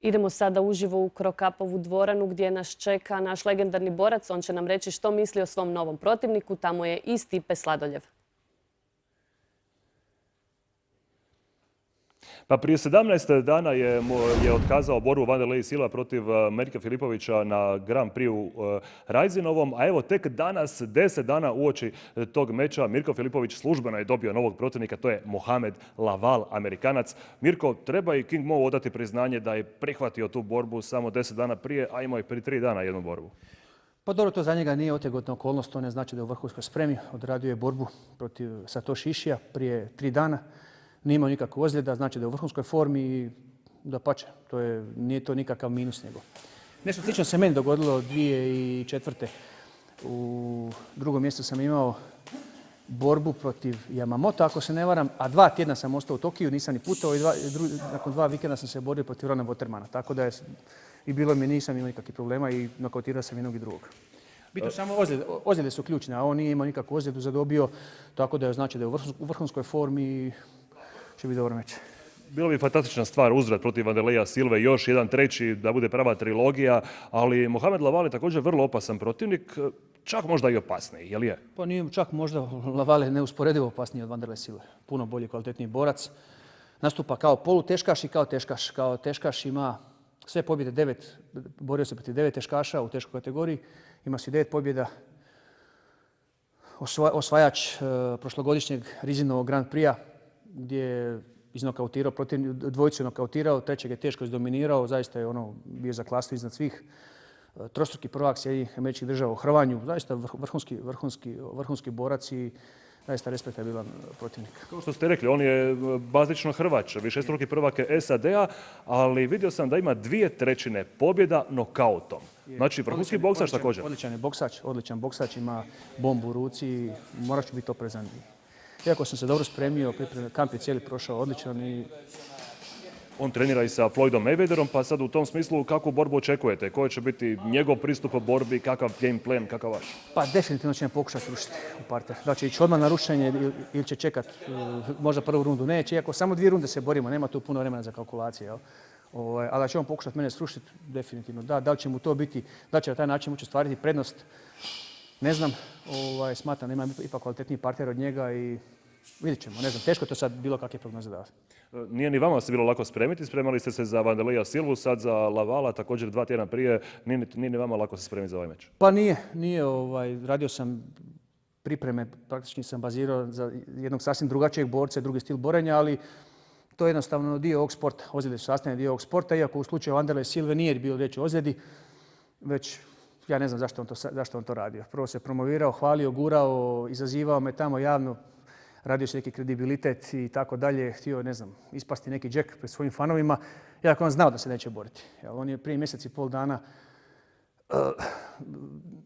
Idemo sada uživo u Krokapovu dvoranu gdje nas čeka naš legendarni borac. On će nam reći što misli o svom novom protivniku. Tamo je i Stipe Sladoljev. Pa prije 17 dana je otkazao borbu Wanderlei Silva protiv Mirka Filipovića na Grand Prix Rajzinovom, a evo tek danas, 10 dana uoči tog meča, Mirko Filipović službeno je dobio novog protivnika, to je Mohamed Laval, Amerikanac. Mirko, treba i King Mo odati priznanje da je prihvatio tu borbu samo 10 dana prije, a imao je prije 3 dana jednu borbu. Pa dobro, to za njega nije otegotna okolnost, to ne znači da je u vrhunskoj spremi. Odradio je borbu protiv Satoshi Ishija prije 3 dana. Nije imao nikakvu ozljeda, znači da je u vrhunskoj formi i dapače, nije to nikakav minus njegov. Nešto slično se meni dogodilo 2004. U drugom mjestu sam imao borbu protiv Yamamoto, ako se ne varam, a 2 tjedna sam ostao u Tokiju, nisam ni putovao i nakon 2 vikenda sam se borio protiv Rona Watermana. Tako da je i bilo mi, nisam imao nikakvih problema i nokautirao sam jednog i drugog. Bitno samo ozljede su ključne, a on nije imao nikakvu ozljedu zadobio, tako da je znači da je u vrhunskoj formi i će biti dobro meč. Bilo bi fantastična stvar uzvrat protiv Wanderleia Silve, još jedan treći, da bude prava trilogija, ali Mohamed Laval je također vrlo opasan protivnik, čak možda i opasniji, jel je? Pa nije čak možda, Laval je neusporedivo opasniji od Wanderleia Silve. Puno bolji, kvalitetniji borac. Nastupa kao poluteškaš i kao teškaš. Kao teškaš ima sve pobjede, borio se protiv 9 teškaša u teškoj kategoriji, ima si 9 pobjeda. Osvajač prošlogodišnjeg Rizinovog Grand Prix-a, gdje je iznokautirao, dvojicu je nokautirao, trećeg je teško izdominirao, zaista je bio za klasu iznad svih. Trostruki prvak Sjedinjenih Američkih Država u hrvanju, zaista vrhunski borac i zaista respektabilan protivnik. Kao što ste rekli, on je bazično Hrvač, višestruki prvak je SAD-a, ali vidio sam da ima 2/3 pobjeda nokautom. Znači vrhunski boksač također. Odličan boksač, ima bombu u ruci, morat ću biti oprezan. Iako sam se dobro spremio, kamp je cijeli prošao odličan i... On trenira i sa Floydom Mayweatherom, pa sad u tom smislu kakvu borbu očekujete? Koji će biti njegov pristup u borbi, kakav game plan, kakav vaš? Pa definitivno će me pokušati srušiti u parter. Da će ići odmah na rušenje ili će čekat možda prvu rundu. Neće, iako samo 2 runde se borimo, nema tu puno vremena za kalkulacije. Ali da će on pokušati mene srušiti, definitivno da. Da li će mu to biti, da li će na taj način moći ostvariti prednost, ne znam. Smatram da ima ipak kvalitetniji partner od njega i vidjet ćemo. Ne znam, teško je to sad bilo kakve prognoze davati. Nije ni vama se bilo lako spremiti. Spremali ste se za Wanderleia Silvu, sad za Lavala, također 2 tjedna prije. Nije ni vama lako se spremiti za ovaj meč. Pa nije. Radio sam pripreme, praktički sam bazirao za jednog sasvim drugačijeg borca, drugi stil borenja, ali to je jednostavno dio ovog sporta. Ozljede su sastavni dio ovog sporta, iako u slučaju Wanderleia Silve nije bilo riječ o ozljedi, već ja ne znam zašto on to radio. Prvo se promovirao, hvalio, gurao, izazivao me tamo javno, radio se neki kredibilitet i tako dalje, htio, ne znam, ispasti neki džek pred svojim fanovima, iako on znao da se neće boriti. On je prije mjesec i pol dana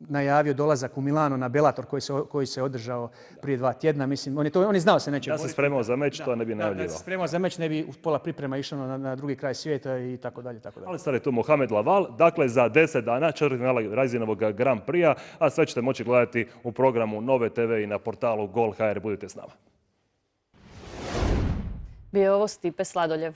najavio dolazak u Milano na Bellator koji se održao prije 2 tjedna. Mislim, on je znao da se neće boriti. Ja se spremao za meč, to ne bi najavljivao. Da se spremao za meč, ne bi uz pola priprema išao na drugi kraj svijeta i tako dalje. Ali sad je tu Mohamed Laval, dakle za 10 dana četvrtfinale Rajzinovog Grand Prix-a, a sve ćete moći gledati u programu Nove TV i na portalu Gol.hr. Budite s nama. Bio je ovo Stipe Sladoljev.